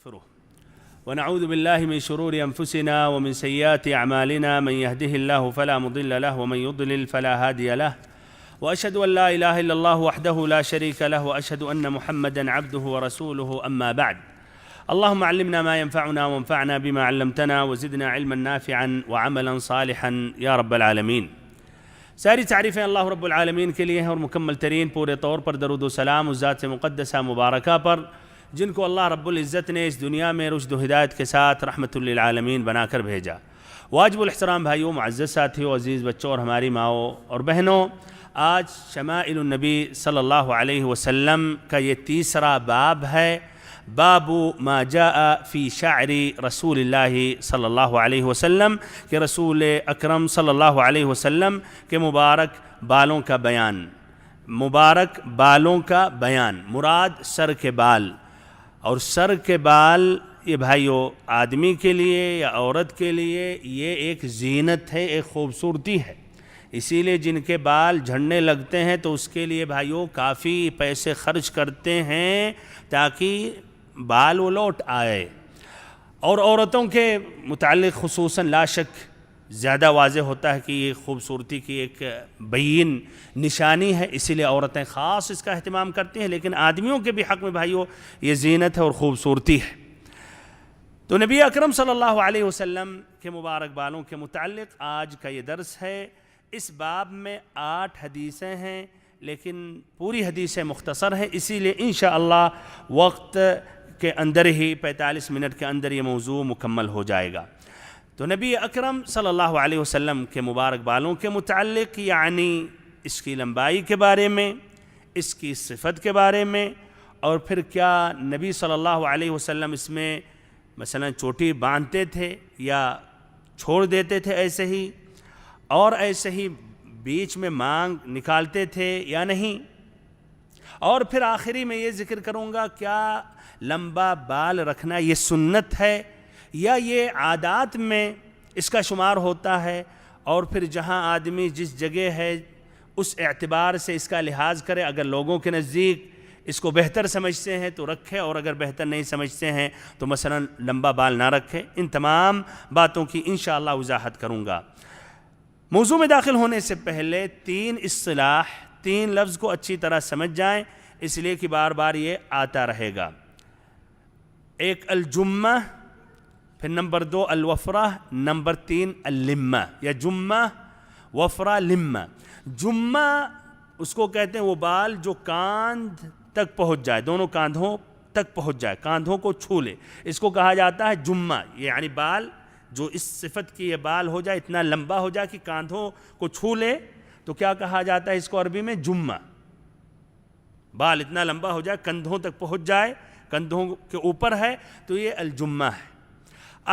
ونستغفره ونعوذ بالله من شرور أنفسنا ومن سيئات أعمالنا من يهده الله فلا مضل له ومن يضلل فلا هادي له وأشهد أن لا إله إلا الله وحده لا شريك له وأشهد أن محمدًا عبده ورسوله أما بعد. اللهم علمنا ما ينفعنا وانفعنا بما علمتنا وزدنا علما نافعا وعملا صالحا يا رب العالمين. ساری تعریفیں اللہ رب العالمین کے لیے ہیں اور مکمل ترین پورے طور پر درود و سلام اس ذات مقدسہ مبارکہ پر جن کو اللہ رب العزت نے اس دنیا میں رشد و ہدایت کے ساتھ رحمت للعالمین بنا کر بھیجا. واجب الاحترام بھائیوں، معزز ساتھیوں، عزیز بچوں اور ہماری ماؤں اور بہنوں، آج شمائل النبی صلی اللہ علیہ وسلم کا یہ تیسرا باب ہے، باب ما جاء فی شعر رسول اللہ صلی اللہ علیہ وسلم، کہ رسول اکرم صلی اللہ علیہ وسلم کے مبارک بالوں کا بیان. مبارک بالوں کا بیان، مراد سر کے بال. اور سر کے بال یہ بھائیو آدمی کے لیے یا عورت کے لیے یہ ایک زینت ہے، ایک خوبصورتی ہے. اسی لیے جن کے بال جھڑنے لگتے ہیں تو اس کے لیے بھائیو کافی پیسے خرچ کرتے ہیں تاکہ بال وہ لوٹ آئے. اور عورتوں کے متعلق خصوصاً لا شک زیادہ واضح ہوتا ہے کہ یہ خوبصورتی کی ایک بین نشانی ہے، اسی لیے عورتیں خاص اس کا اہتمام کرتی ہیں، لیکن آدمیوں کے بھی حق میں بھائیو یہ زینت ہے اور خوبصورتی ہے. تو نبی اکرم صلی اللہ علیہ وسلم کے مبارک بالوں کے متعلق آج کا یہ درس ہے. اس باب میں 8 حدیثیں ہیں لیکن پوری حدیثیں مختصر ہیں، اسی لیے انشاءاللہ وقت کے اندر ہی 45 منٹ کے اندر یہ موضوع مکمل ہو جائے گا. تو نبی اکرم صلی اللہ علیہ وسلم کے مبارک بالوں کے متعلق، یعنی اس کی لمبائی کے بارے میں، اس کی صفت کے بارے میں، اور پھر کیا نبی صلی اللہ علیہ وسلم اس میں مثلا چوٹی باندھتے تھے یا چھوڑ دیتے تھے ایسے ہی، اور ایسے ہی بیچ میں مانگ نکالتے تھے یا نہیں. اور پھر آخری میں یہ ذکر کروں گا کیا لمبا بال رکھنا یہ سنت ہے یا یہ عادات میں اس کا شمار ہوتا ہے. اور پھر جہاں آدمی جس جگہ ہے اس اعتبار سے اس کا لحاظ کرے، اگر لوگوں کے نزدیک اس کو بہتر سمجھتے ہیں تو رکھے، اور اگر بہتر نہیں سمجھتے ہیں تو مثلا لمبا بال نہ رکھے. ان تمام باتوں کی انشاءاللہ وضاحت کروں گا. موضوع میں داخل ہونے سے پہلے 3 اصطلاح، 3 لفظ کو اچھی طرح سمجھ جائیں، اس لیے کہ بار بار یہ آتا رہے گا. ایک الجمہ، پھر نمبر 2 الوفرہ، نمبر 3 اللمہ، یا جمہ وفرہ لمہ. جمہ اس کو کہتے ہیں وہ بال جو کاندھ تک پہنچ جائے، دونوں کاندھوں تک پہنچ جائے، کاندھوں کو چھو لے، اس کو کہا جاتا ہے جمہ. یعنی بال جو اس صفت کی یہ بال ہو جائے، اتنا لمبا ہو جائے کہ کاندھوں کو چھو لے، تو کیا کہا جاتا ہے اس کو عربی میں؟ جمہ. بال اتنا لمبا ہو جائے، کندھوں تک پہنچ جائے، کندھوں کے اوپر ہے، تو یہ الجمہ ہے.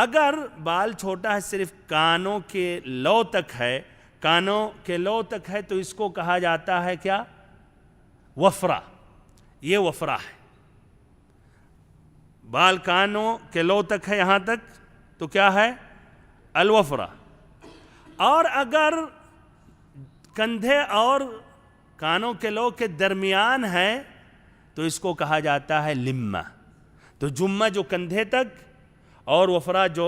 اگر بال چھوٹا ہے، صرف کانوں کے لو تک ہے، کانوں کے لو تک ہے، تو اس کو کہا جاتا ہے کیا؟ وفرہ. یہ وفرہ ہے. بال کانوں کے لو تک ہے، یہاں تک، تو کیا ہے؟ الوفرہ. اور اگر کندھے اور کانوں کے لو کے درمیان ہے تو اس کو کہا جاتا ہے لمہ. تو جمہ جو کندھے تک، اور وفرہ جو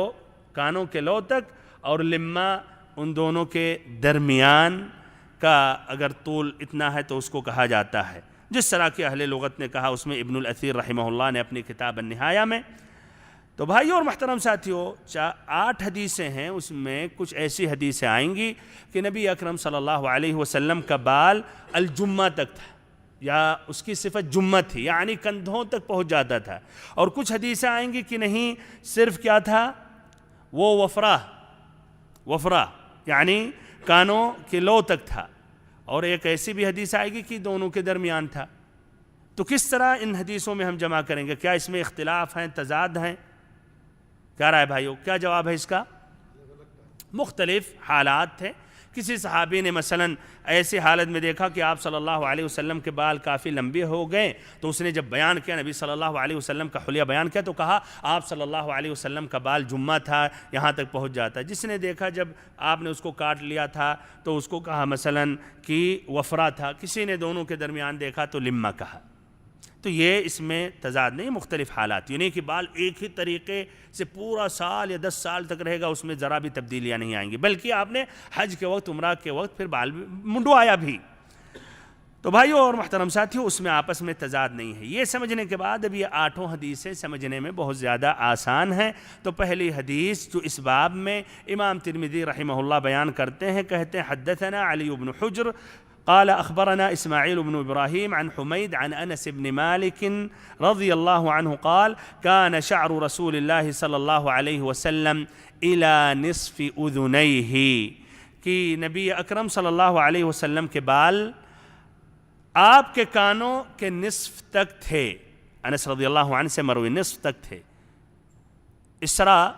کانوں کے لو تک، اور لمہ ان دونوں کے درمیان کا اگر طول اتنا ہے تو اس کو کہا جاتا ہے. جس طرح کہ اہل لغت نے کہا، اس میں ابن الاثیر رحمہ اللہ نے اپنی کتاب النہایہ میں. تو بھائیوں اور محترم ساتھیوں، 8 حدیثیں ہیں، اس میں کچھ ایسی حدیثیں آئیں گی کہ نبی اکرم صلی اللہ علیہ وسلم کا بال الجمہ تک تھا، یا اس کی صفت جمہ تھی، یعنی کندھوں تک پہنچ جاتا تھا. اور کچھ حدیثیں آئیں گی کہ نہیں، صرف کیا تھا؟ وہ وفرہ یعنی کانوں کے لو تک تھا. اور ایک ایسی بھی حدیث آئے گی کہ دونوں کے درمیان تھا. تو کس طرح ان حدیثوں میں ہم جمع کریں گے؟ کیا اس میں اختلاف ہیں، تضاد ہیں؟ کیا رائے بھائیو؟ کیا جواب ہے اس کا؟ مختلف حالات تھے. کسی صحابی نے مثلا ایسی حالت میں دیکھا کہ آپ صلی اللہ علیہ وسلم کے بال کافی لمبے ہو گئے، تو اس نے جب بیان کیا، نبی صلی اللہ علیہ وسلم کا حلیہ بیان کیا، تو کہا آپ صلی اللہ علیہ وسلم کا بال جمہ تھا، یہاں تک پہنچ جاتا. جس نے دیکھا جب آپ نے اس کو کاٹ لیا تھا تو اس کو کہا مثلا کہ وفرہ تھا. کسی نے دونوں کے درمیان دیکھا تو لمہ کہا. تو یہ اس میں تضاد نہیں، مختلف حالات، یہ نہیں کہ بال ایک ہی طریقے سے پورا سال یا 10 سال تک رہے گا، اس میں ذرا بھی تبدیلیاں نہیں آئیں گی، بلکہ آپ نے حج کے وقت، عمرہ کے وقت پھر بال منڈوایا بھی۔ تو بھائیوں اور محترم ساتھیوں، اس میں آپس میں تضاد نہیں ہے۔ یہ سمجھنے کے بعد اب یہ 8 حدیثیں سمجھنے میں بہت زیادہ آسان ہیں۔ تو پہلی حدیث جو اس باب میں امام ترمذی رحمہ اللہ بیان کرتے ہیں، کہتے ہیں حدثنا علی بن حجر قال اخبرنا اسماعیل بن ابراہیم عن حمید عن انس بن مالک رضی اللہ عنہ قال كان شعر رسول اللہ صلی اللہ علیہ وسلم الى نصف اذنیہ، کہ نبی اکرم صلی اللہ علیہ وسلم کے بال آپ کے کانوں کے نصف تک تھے۔ انس رضی اللہ عنہ سے مروی، نصف تک تھے۔ اس طرح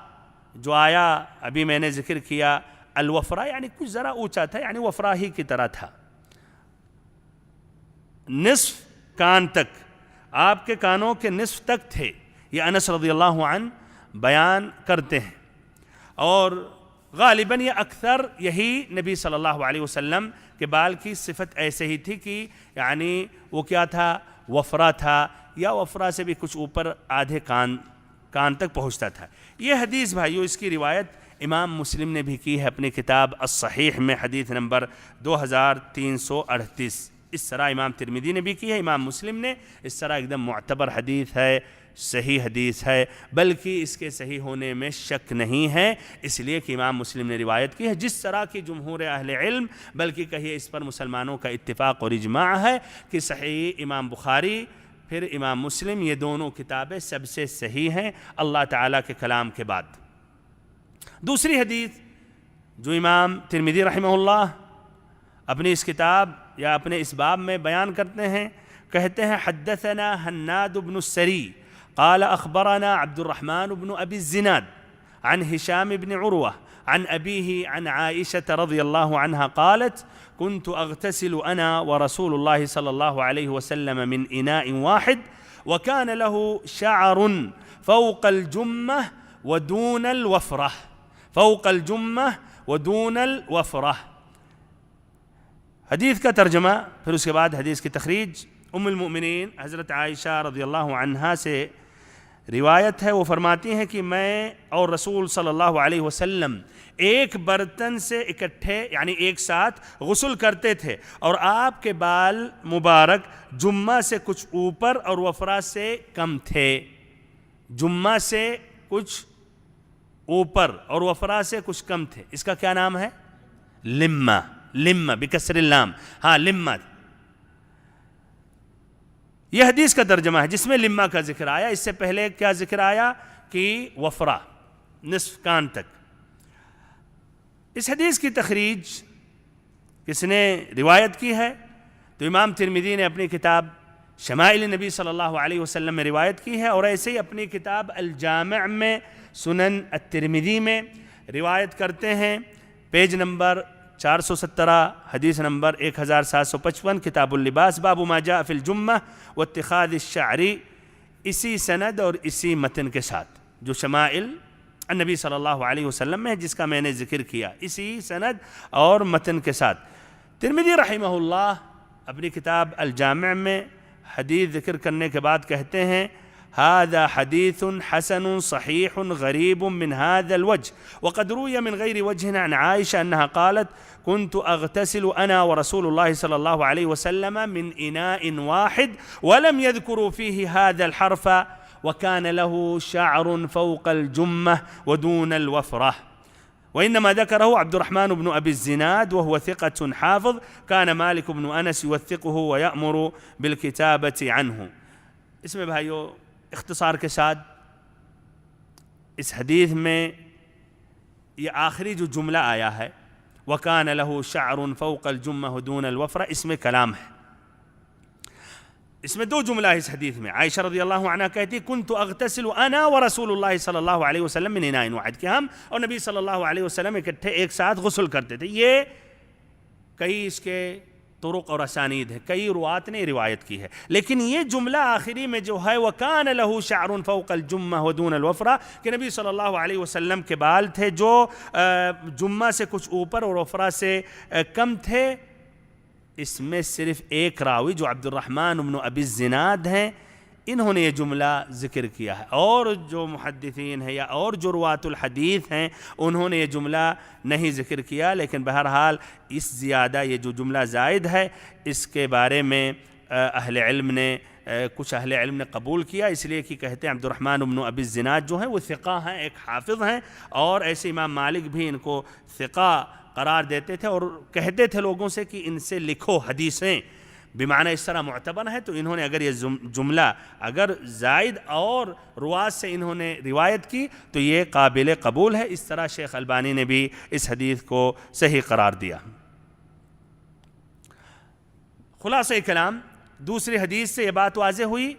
جو آیا ابھی میں نے ذکر کیا الوفرا، یعنی کچھ ذرا اونچا تھا، یعنی وفرا ہی کی طرح تھا، نصف کان تک، آپ کے کانوں کے نصف تک تھے، یہ انس رضی اللہ عنہ بیان کرتے ہیں۔ اور غالباً یہ اکثر یہی نبی صلی اللہ علیہ وسلم کے بال کی صفت ایسے ہی تھی کہ یعنی وہ کیا تھا، وفرا تھا، یا وفرا سے بھی کچھ اوپر آدھے کان تک پہنچتا تھا۔ یہ حدیث بھائیو، اس کی روایت امام مسلم نے بھی کی ہے اپنی کتاب الصحیح میں، حدیث نمبر 2338۔ اس طرح امام ترمذی نے بھی کی ہے، امام مسلم نے، اس طرح ایک دم معتبر حدیث ہے، صحیح حدیث ہے، بلکہ اس کے صحیح ہونے میں شک نہیں ہے، اس لیے کہ امام مسلم نے روایت کی ہے، جس طرح کی جمہور اہل علم، بلکہ کہیے اس پر مسلمانوں کا اتفاق اور اجماع ہے کہ صحیح امام بخاری پھر امام مسلم، یہ دونوں کتابیں سب سے صحیح ہیں اللہ تعالیٰ کے کلام کے بعد۔ دوسری حدیث جو امام ترمذی رحمہ اللہ اپنی اس کتاب یا اپنے اس باب میں بیان کرتے ہیں، کہتے ہیں حدثنا حناد بن السری قال اخبرنا عبد الرحمن بن ابی الزناد عن هشام بن عروة عن أبيه عن عائشة رضي الله عنها قالت كنت أغتسل أنا ورسول الله صلى الله عليه وسلم من إناء واحد وكان له شعر فوق الجمة ودون الوفرة، فوق الجمة ودون الوفرة۔ حدیث کا ترجمہ، پھر اس کے بعد حدیث کی تخریج۔ ام المؤمنین حضرت عائشہ رضی اللہ عنہا سے روایت ہے، وہ فرماتی ہیں کہ میں اور رسول صلی اللہ علیہ وسلم ایک برتن سے اکٹھے یعنی ایک ساتھ غسل کرتے تھے، اور آپ کے بال مبارک جمعہ سے کچھ اوپر اور وفرا سے کم تھے، جمعہ سے کچھ اوپر اور وفرا سے کچھ کم تھے۔ اس کا کیا نام ہے؟ لمہ، لمہ بکسر اللام، ہاں لمہ۔ یہ حدیث کا ترجمہ ہے جس میں لمہ کا ذکر آیا۔ اس سے پہلے کیا ذکر آیا کہ وفرا، نصف کان تک۔ اس حدیث کی تخریج کس نے روایت کی ہے؟ تو امام ترمذی نے اپنی کتاب شمائل نبی صلی اللہ علیہ وسلم میں روایت کی ہے، اور ایسے ہی اپنی کتاب الجامع میں، سنن الترمذی میں روایت کرتے ہیں، پیج نمبر 417، حدیث نمبر 1755، کتاب اللباس، باب ما جاء فی الجمہ واتخاذ الشعر، اسی سند اور اسی متن کے ساتھ جو شمائل النبی صلی اللہ علیہ وسلم میں جس کا میں نے ذکر کیا، اسی سند اور متن کے ساتھ۔ ترمذی رحمہ اللہ اپنی کتاب الجامع میں حدیث ذکر کرنے کے بعد کہتے ہیں هذا حديث حسن صحيح غريب من هذا الوجه وقد روي من غير وجه عن عائشة أنها قالت كنت أغتسل أنا ورسول الله صلى الله عليه وسلم من إناء واحد ولم يذكروا فيه هذا الحرف وكان له شعر فوق الجمة ودون الوفرة، وإنما ذكره عبد الرحمن بن أبي الزناد وهو ثقة حافظ، كان مالك بن أنس يوثقه ويأمر بالكتابة عنه۔ اس میں بھائیو اختصار کے ساتھ اس حدیث میں یہ آخری جو جملہ آیا ہے وَكَانَ لَهُ شَعْرٌ فَوْقَ الْجُمَّةِ دُونَ الْوَفْرَ، اس میں کلام ہے۔ اس میں دو جملہ ہے اس حدیث میں۔ عائشہ رضی اللہ عنہ کہتی كنت اغتسل انا ورسول اللہ صلی اللہ علیہ وسلم من اناء واحد، کہ ہم اور نبی صلی اللہ علیہ وسلم اکٹھے ایک ساتھ غسل کرتے تھے۔ یہ کئی اس کے طرق اور اسانید ہے، کئی روات نے روایت کی ہے، لیکن یہ جملہ آخری میں جو ہے وَكَانَ لَهُ شَعْرٌ فَوْقَ الْجُمَّةِ وَدُونَ الْوَفْرَةِ، کہ نبی صلی اللہ علیہ وسلم کے بال تھے جو جمعہ سے کچھ اوپر اور وفرا سے کم تھے۔ اس میں صرف ایک راوی جو عبد الرحمن بن ابی الزناد ہیں، انہوں نے یہ جملہ ذکر کیا ہے، اور جو محدثین ہیں یا اور جو روات الحدیث ہیں انہوں نے یہ جملہ نہیں ذکر کیا، لیکن بہرحال اس زیادہ یہ جو جملہ زائد ہے اس کے بارے میں کچھ اہل علم نے قبول کیا، اس لیے کہ کہتے ہیں عبد الرحمن بن ابی الزناد جو ہیں وہ ثقہ ہیں، ایک حافظ ہیں، اور ایسے امام مالک بھی ان کو ثقہ قرار دیتے تھے اور کہتے تھے لوگوں سے کہ ان سے لکھو حدیثیں، بمعنی اس طرح معتبر ہے۔ تو انہوں نے اگر یہ جملہ اگر زائد اور روات سے انہوں نے روایت کی تو یہ قابل قبول ہے، اس طرح شیخ البانی نے بھی اس حدیث کو صحیح قرار دیا۔ خلاصہ کلام، دوسری حدیث سے یہ بات واضح ہوئی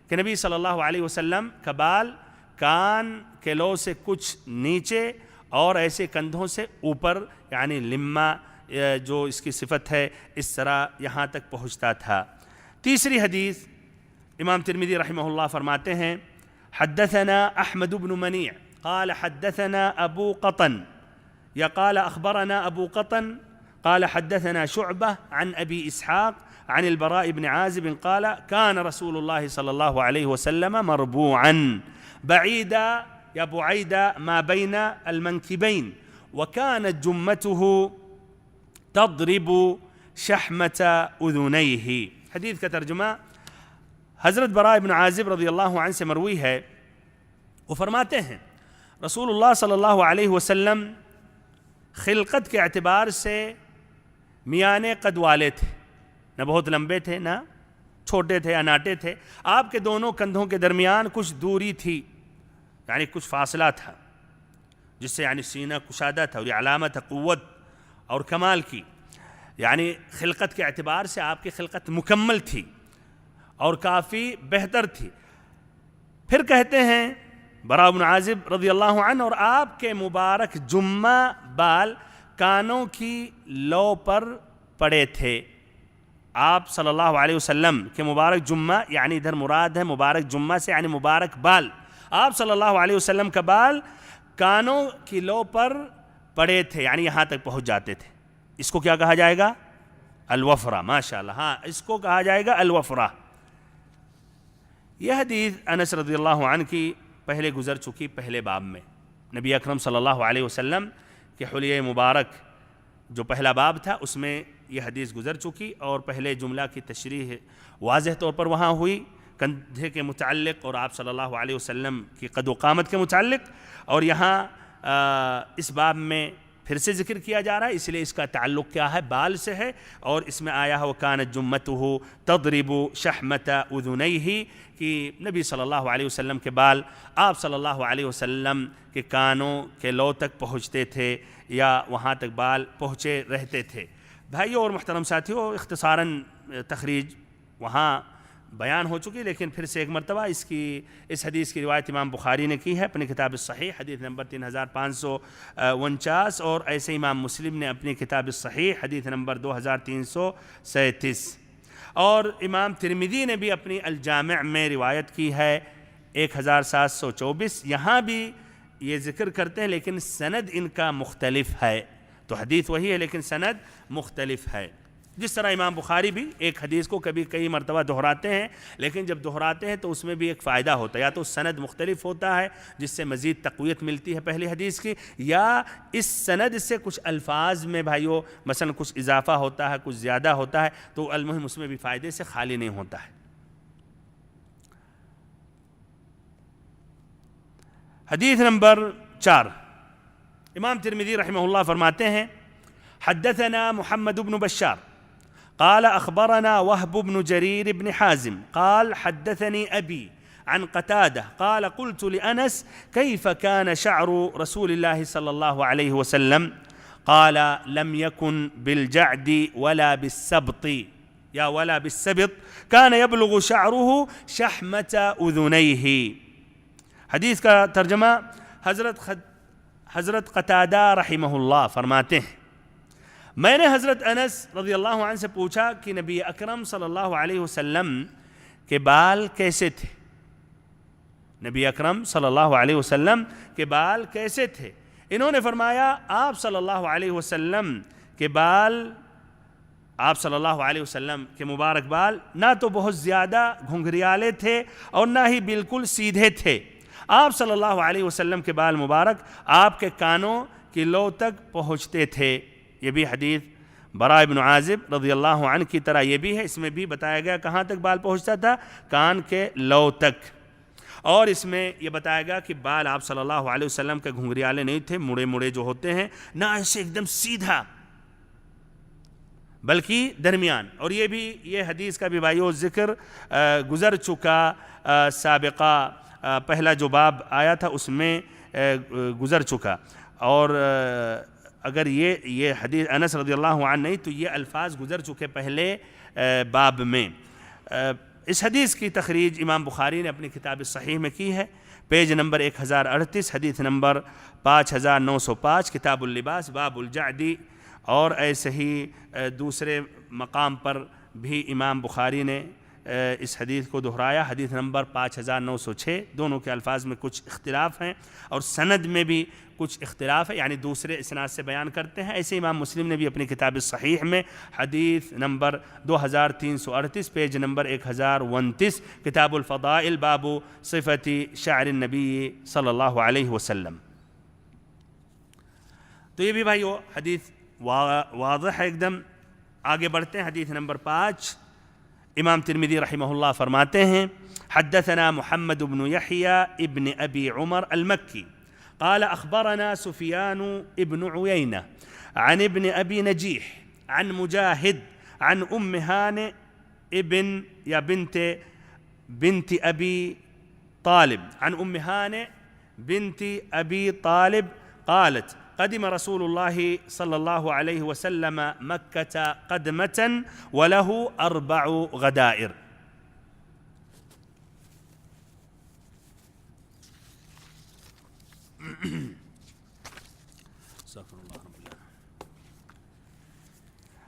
کہ نبی صلی اللہ علیہ وسلم کا بال کان کے لو سے کچھ نیچے اور ایسے کندھوں سے اوپر، یعنی لما جو اس کی صفت ہے اس طرح یہاں تک پہنچتا تھا۔ تیسری حدیث امام ترمذی رحمہ اللہ فرماتے ہیں حدثنا احمد بن منیع قال حدثنا ابو قطن یا قال اخبرنا ابو قطن قال حدثنا شعبہ عن ابی اسحاق عن البراء بن عازب قال كان رسول الله صلى الله عليه وسلم مربوعا بعيدا بعيدا ما بين المنكبين وكانت جمته تضرب شحمة اذنيه۔ حدیث کا ترجمہ حضرت براء بن عازب رضی اللہ عنہ سے مروی ہے، وہ فرماتے ہیں رسول اللہ صلی اللہ علیہ وسلم خلقت کے اعتبار سے میانے قد والے تھے، نہ بہت لمبے تھے نہ چھوٹے تھے یا ناٹے تھے، آپ کے دونوں کندھوں کے درمیان کچھ دوری تھی، یعنی کچھ فاصلہ تھا، جس سے یعنی سینہ کشادہ تھا، اور یہ علامت قوت اور کمال کی، یعنی خلقت کے اعتبار سے آپ کی خلقت مکمل تھی اور کافی بہتر تھی۔ پھر کہتے ہیں براء بن عازب رضی اللہ عنہ، اور آپ کے مبارک جمہ بال کانوں کی لو پر پڑے تھے۔ آپ صلی اللہ علیہ وسلم کے مبارک جمہ، یعنی ادھر مراد ہے مبارک جمہ سے یعنی مبارک بال، آپ صلی اللہ علیہ وسلم کا بال کانوں کی لو پر پڑے تھے، یعنی یہاں تک پہنچ جاتے تھے۔ اس کو کیا کہا جائے گا؟ الوفرہ، ماشاءاللہ، ہاں اس کو کہا جائے گا الوفرہ۔ یہ حدیث انس رضی اللہ عنہ کی پہلے گزر چکی پہلے باب میں، نبی اکرم صلی اللہ علیہ وسلم کے حلیہ مبارک جو پہلا باب تھا اس میں یہ حدیث گزر چکی، اور پہلے جملہ کی تشریح واضح طور پر وہاں ہوئی کندھے کے متعلق اور آپ صلی اللہ علیہ وسلم کی قد و قامت کے متعلق، اور یہاں اس باب میں پھر سے ذکر کیا جا رہا ہے، اس لیے اس کا تعلق کیا ہے؟ بال سے ہے، اور اس میں آیا ہے وَكَانَتْ جُمَّتُهُ تَضْرِبُ شَحْمَةَ أُذُنَيْهِ کہ نبی صلی اللہ علیہ وسلم کے بال آپ صلی اللہ علیہ وسلم کے کانوں کے لو تک پہنچتے تھے یا وہاں تک بال پہنچے رہتے تھے۔ بھائیوں اور محترم ساتھیوں، اختصاراً تخریج وہاں بیان ہو چکی، لیکن پھر سے ایک مرتبہ اس حدیث کی روایت امام بخاری نے کی ہے اپنی کتاب الصحیح حدیث نمبر 3549، اور ایسے امام مسلم نے اپنی کتاب الصحیح حدیث نمبر 2337، اور امام ترمذی نے بھی اپنی الجامع میں روایت کی ہے 1724۔ یہاں بھی یہ ذکر کرتے ہیں لیکن سند ان کا مختلف ہے، تو حدیث وہی ہے لیکن سند مختلف ہے۔ جس طرح امام بخاری بھی ایک حدیث کو کبھی کئی مرتبہ دہراتے ہیں، لیکن جب دہراتے ہیں تو اس میں بھی ایک فائدہ ہوتا ہے، یا تو سند مختلف ہوتا ہے جس سے مزید تقویت ملتی ہے پہلی حدیث کی، یا اس سند سے کچھ الفاظ میں بھائیوں مثلا کچھ اضافہ ہوتا ہے، کچھ زیادہ ہوتا ہے، تو المہم اس میں بھی فائدے سے خالی نہیں ہوتا ہے۔ حدیث نمبر 4، امام ترمذی رحمہ اللہ فرماتے ہیں حدثنا محمد بن بشار قال أخبرنا وهب بن جرير بن حازم قال حدثني أبي عن قتادة قال قلت لأنس كيف كان شعر رسول الله صلى الله عليه وسلم قال لم يكن بالجعد ولا بالسبط ولا بالسبط كان يبلغ شعره شحمة أذنيه۔ حدیث کا ترجمہ حضرت قتادہ رحمہ اللہ فرماتے ہیں میں نے حضرت انس رضی اللہ عنہ سے پوچھا کہ نبی اکرم صلی اللہ علیہ وسلم کے بال کیسے تھے، نبی اکرم صلی اللہ علیہ وسلم کے بال کیسے تھے؟ انہوں نے فرمایا آپ صلی اللہ علیہ وسلم کے بال آپ صلی اللہ علیہ وسلم کے مبارک بال نہ تو بہت زیادہ گھنگھریالے تھے اور نہ ہی بالکل سیدھے تھے. آپ صلی اللہ علیہ وسلم کے بال مبارک آپ کے کانوں کی لو تک پہنچتے تھے. یہ بھی حدیث براء بن عازب رضی اللہ عنہ کی طرح یہ بھی ہے. اس میں بھی بتایا گیا کہاں تک بال پہنچتا تھا, کان کے لو تک. اور اس میں یہ بتایا گیا کہ بال آپ صلی اللہ علیہ وسلم کے گھنگریالے نہیں تھے, مڑے مڑے جو ہوتے ہیں, نہ ایسے ایک دم سیدھا بلکہ درمیان. اور یہ حدیث کا بھی بھائیو ذکر گزر چکا, سابقہ پہلا جو باب آیا تھا اس میں گزر چکا. اور اگر یہ حدیث انس رضی اللہ عنہ نہیں تو یہ الفاظ گزر چکے پہلے باب میں. اس حدیث کی تخریج امام بخاری نے اپنی کتاب الصحیح میں کی ہے, پیج نمبر 1038, حدیث نمبر 5905, کتاب اللباس باب الجعد. اور ایسے ہی دوسرے مقام پر بھی امام بخاری نے اس حدیث کو دہرایا, حدیث نمبر 5906. دونوں کے الفاظ میں کچھ اختلاف ہیں اور سند میں بھی کچھ اختلاف ہے, یعنی دوسرے اسناد سے بیان کرتے ہیں. ایسے امام مسلم نے بھی اپنی کتاب الصحیح میں حدیث نمبر 2338, پیج نمبر 1029, کتاب الفضائل باب صفت شعر النبی صلی اللہ علیہ وسلم. تو یہ بھی بھائیو حدیث واضح ہے ایک دم. آگے بڑھتے ہیں. حدیث نمبر 5, امام ترمذی رحمہ اللہ فرماتے ہیں حدثنا محمد بن یحییٰ ابن ابی عمر المکی قال اخبرنا سفیان ابن عیینہ عن ابن ابی نجیح عن مجاہد عن ام ہانئ ابن یا بنت ابی طالب عن ام ہانئ بنت ابی طالب قالت قدم رسول اللہ صلی اللہ علیہ وسلم مکہ قدمة وله 4 غدائر.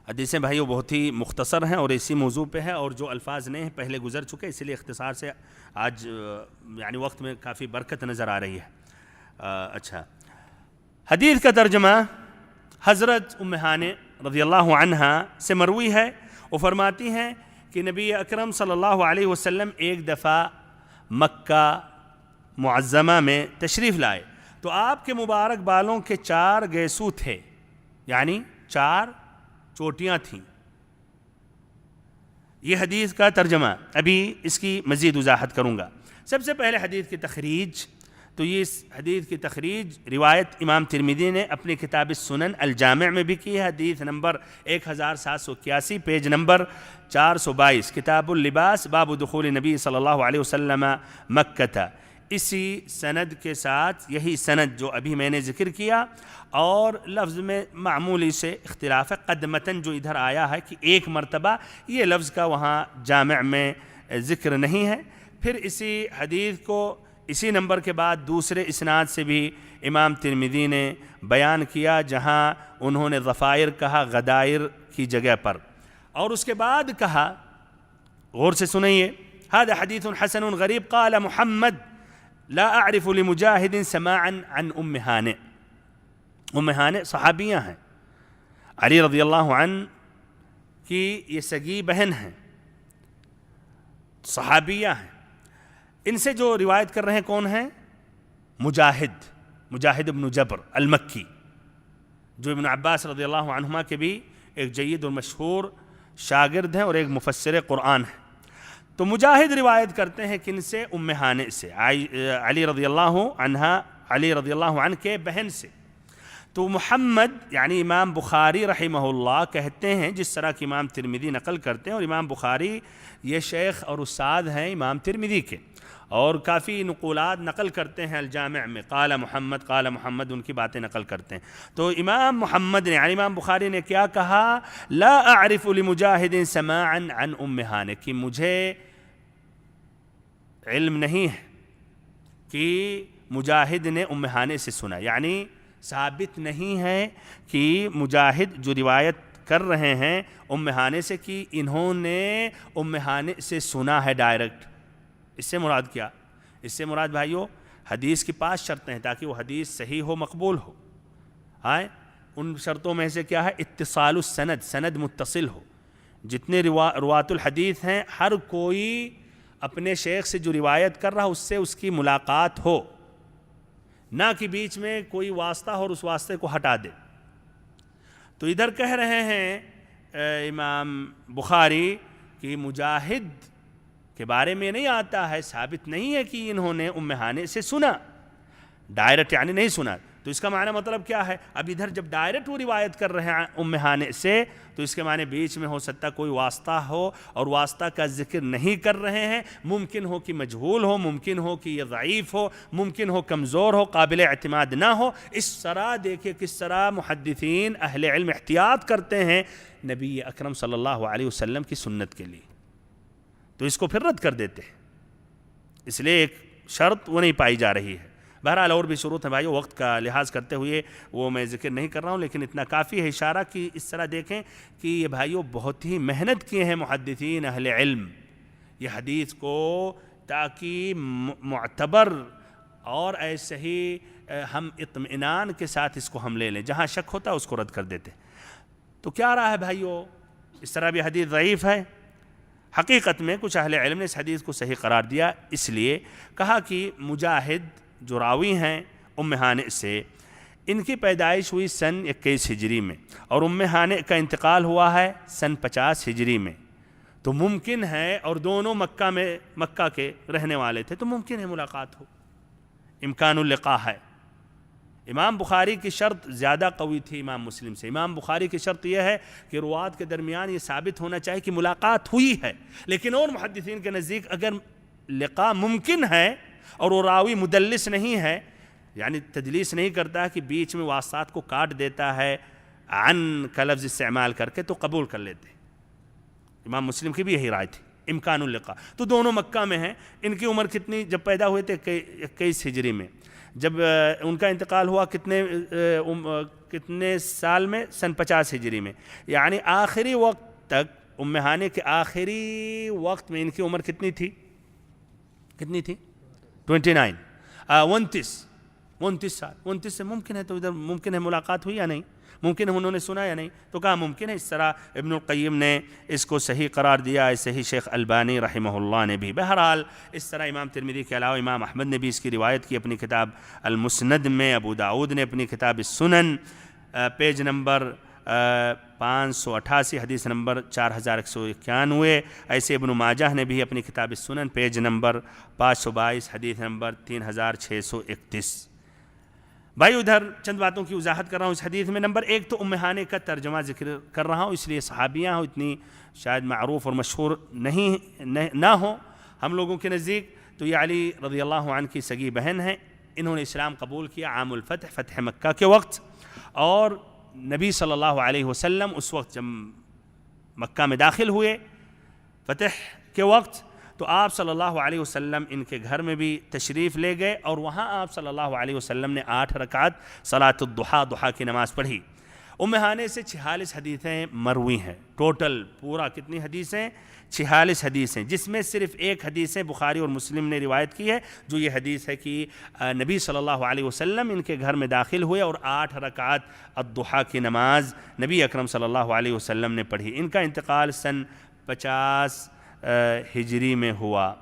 حدیثیں بھائیو بہت ہی مختصر ہیں اور اسی موضوع پہ ہے, اور جو الفاظ نئے ہیں پہلے گزر چکے, اسی لیے اختصار سے آج یعنی وقت میں کافی برکت نظر آ رہی ہے. اچھا, حدیث کا ترجمہ حضرت ام ہانئ رضی اللہ عنہا سے مروی ہے. وہ فرماتی ہیں کہ نبی اکرم صلی اللہ علیہ وسلم ایک دفعہ مکہ معظمہ میں تشریف لائے تو آپ کے مبارک بالوں کے 4 گیسو تھے, یعنی 4 چوٹیاں تھیں. یہ حدیث کا ترجمہ. ابھی اس کی مزید وضاحت کروں گا. سب سے پہلے حدیث کی تخریج. تو یہ اس حدیث کی تخریج روایت امام ترمذی نے اپنی کتاب السنن الجامع میں بھی کی ہے, حدیث نمبر 1781, پیج نمبر 422, کتاب اللباس باب دخول نبی صلی اللہ علیہ وسلم مکہ. اسی سند کے ساتھ یہی سند جو ابھی میں نے ذکر کیا, اور لفظ میں معمولی سے اختلاف ہے. قدمتاً جو ادھر آیا ہے کہ 1 مرتبہ, یہ لفظ کا وہاں جامع میں ذکر نہیں ہے. پھر اسی حدیث کو اسی نمبر کے بعد دوسرے اسناد سے بھی امام ترمذی نے بیان کیا, جہاں انہوں نے ظفائر کہا غدائر کی جگہ پر, اور اس کے بعد کہا, غور سے سنیے, هذا حدیث حسن غریب قال محمد لا اعرف لمجاہد سماعا عن ام ہانئ. ام ہانئ صحابیہ ہیں, علی رضی اللہ عنہ کی یہ سگی بہن ہیں, صحابیہ ہیں. ان سے جو روایت کر رہے ہیں کون ہیں؟ مجاہد ابن جبر المکی, جو ابن عباس رضی اللہ عنہما کے بھی ایک جید اور مشہور شاگرد ہیں اور ایک مفسر قرآن ہیں. تو مجاہد روایت کرتے ہیں کن سے؟ ام ہانئ سے, علی رضی اللہ عنہ کے بہن سے. تو محمد یعنی امام بخاری رحمہ اللہ کہتے ہیں, جس طرح کہ امام ترمذی نقل کرتے ہیں, اور امام بخاری یہ شیخ اور استاد ہیں امام ترمذی کے, اور کافی نقولات نقل کرتے ہیں الجامع میں, قال محمد ان کی باتیں نقل کرتے ہیں. تو امام محمد نے یعنی امام بخاری نے کیا کہا؟ لا اعرف لمجاہد سماعا عن ام ہانئ, کہ مجھے علم نہیں ہے کہ مجاہد نے ام ہانئ سے سنا, یعنی ثابت نہیں ہے کہ مجاہد جو روایت کر رہے ہیں ام ہانئ سے کہ انہوں نے ام ہانئ سے سنا ہے ڈائریکٹ. اس سے مراد کیا؟ اس سے مراد بھائیو حدیث کی 5 شرطیں ہیں تاکہ وہ حدیث صحیح ہو, مقبول ہو. ان شرطوں میں سے کیا ہے؟ اتصال السند, سند متصل ہو, جتنے روات الحدیث ہیں ہر کوئی اپنے شیخ سے جو روایت کر رہا اس سے اس کی ملاقات ہو، نہ کہ بیچ میں کوئی واسطہ ہو اور اس واسطے کو ہٹا دے۔ تو ادھر کہہ رہے ہیں امام بخاری کہ مجاہد کے بارے میں نہیں آتا ہے، ثابت نہیں ہے کہ انہوں نے ام ہانئ سے سنا، ڈائریکٹ یعنی نہیں سنا۔ تو اس کا معنی مطلب کیا ہے؟ اب ادھر جب ڈائریکٹ وہ روایت کر رہے ہیں ام ہانئ سے تو اس کے معنی بیچ میں ہو سکتا کوئی واسطہ ہو اور واسطہ کا ذکر نہیں کر رہے ہیں، ممکن ہو کہ مجہول ہو، ممکن ہو کہ یہ ضعیف ہو، ممکن ہو کمزور ہو، قابل اعتماد نہ ہو۔ اس طرح دیکھیں کس طرح محدثین اہل علم احتیاط کرتے ہیں نبی اکرم صلی اللہ علیہ وسلم کی سنت کے لیے، تو اس کو پھر رد کر دیتے ہیں، اس لیے ایک شرط وہ نہیں پائی جا رہی ہے۔ بہرحال اور بھی شروط ہیں بھائیو، وقت کا لحاظ کرتے ہوئے وہ میں ذکر نہیں کر رہا ہوں، لیکن اتنا کافی ہے اشارہ کہ اس طرح دیکھیں کہ یہ بھائیو بہت ہی محنت کیے ہیں محدثین اہل علم یہ حدیث کو، تاکہ معتبر اور ایسے ہی ہم اطمینان کے ساتھ اس کو ہم لے لیں، جہاں شک ہوتا ہے اس کو رد کر دیتے۔ تو کیا رہا ہے بھائیو؟ اس طرح بھی حدیث ضعیف ہے؟ حقیقت میں کچھ اہل علم نے اس حدیث کو صحیح قرار دیا، اس لیے کہا کہ مجاہد جو راوی ہیں ام ہانئ سے، ان کی پیدائش ہوئی سن 21 ہجری میں اور ام ہانئ کا انتقال ہوا ہے سن 50 ہجری میں، تو ممکن ہے، اور دونوں مکہ کے رہنے والے تھے، تو ممکن ہے ملاقات ہو، امکان اللقاء ہے۔ امام بخاری کی شرط زیادہ قوی تھی امام مسلم سے۔ امام بخاری کی شرط یہ ہے کہ روات کے درمیان یہ ثابت ہونا چاہیے کہ ملاقات ہوئی ہے، لیکن اور محدثین کے نزدیک اگر لقاء ممکن ہے اور وہ راوی مدلس نہیں ہے، یعنی تدلیس نہیں کرتا کہ بیچ میں واسطات کو کاٹ دیتا ہے عن کا لفظ استعمال کر کے، تو قبول کر لیتے۔ امام مسلم کی بھی یہی رائے تھی، امکان اللقاء۔ تو دونوں مکہ میں ہیں، ان کی عمر کتنی جب پیدا ہوئے تھے؟ 21 ہجری میں۔ جب ان کا انتقال ہوا کتنے سال میں؟ سن 50 ہجری میں، یعنی آخری وقت تک، ام ہانئ کے آخری وقت میں ان کی عمر کتنی تھی؟ 29 سال۔ 29 سے ممکن ہے، تو ادھر ممکن ہے ملاقات ہوئی یا نہیں؟ ممکن ہے انہوں نے سنا یا نہیں؟ تو کہا ممکن ہے۔ اس طرح ابن القیم نے اس کو صحیح قرار دیا، ایسے ہی شیخ البانی رحمہ اللہ نے بھی۔ بہرحال اس طرح امام ترمذی کے علاوہ امام احمد نے بھی اس کی روایت کی اپنی کتاب المسند میں، ابو داؤد نے اپنی کتاب السنن پیج نمبر 588 حدیث نمبر 4191، ایسے ابن ماجہ نے بھی اپنی کتاب السنن پیج نمبر 522 حدیث نمبر 3631۔ بھائی ادھر چند باتوں کی وضاحت کر رہا ہوں اس حدیث میں۔ نمبر 1 تو ام ہانئ کا ترجمہ ذکر کر رہا ہوں، اس لیے صحابیاں ہوں اتنی شاید معروف اور مشہور نہ ہوں ہم لوگوں کے نزدیک، تو یہ علی رضی اللہ عنہ کی سگی بہن ہیں۔ انہوں نے اسلام قبول کیا عام الفتح، فتح مکہ کے وقت، اور نبی صلی اللہ علیہ وسلم اس وقت جب مکہ میں داخل ہوئے فتح کے وقت، تو آپ صلی اللہ علیہ وسلم ان کے گھر میں بھی تشریف لے گئے، اور وہاں آپ صلی اللہ علیہ وسلم نے 8 رکعت صلاۃ الضحیٰ، ضحیٰ کی نماز پڑھی۔ ام ہانئ سے 46 حدیثیں مروی ہیں، ٹوٹل پورا کتنی حدیثیں؟ 46 حدیثیں، جس میں صرف ایک حدیث بخاری اور مسلم نے روایت کی ہے، جو یہ حدیث ہے کہ نبی صلی اللہ علیہ وسلم ان کے گھر میں داخل ہوئے اور 8 رکعت الضحیٰ کی نماز نبی اکرم صلی اللہ علیہ وسلم نے پڑھی۔ ان کا انتقال سن 50 ہجری میں ہوا۔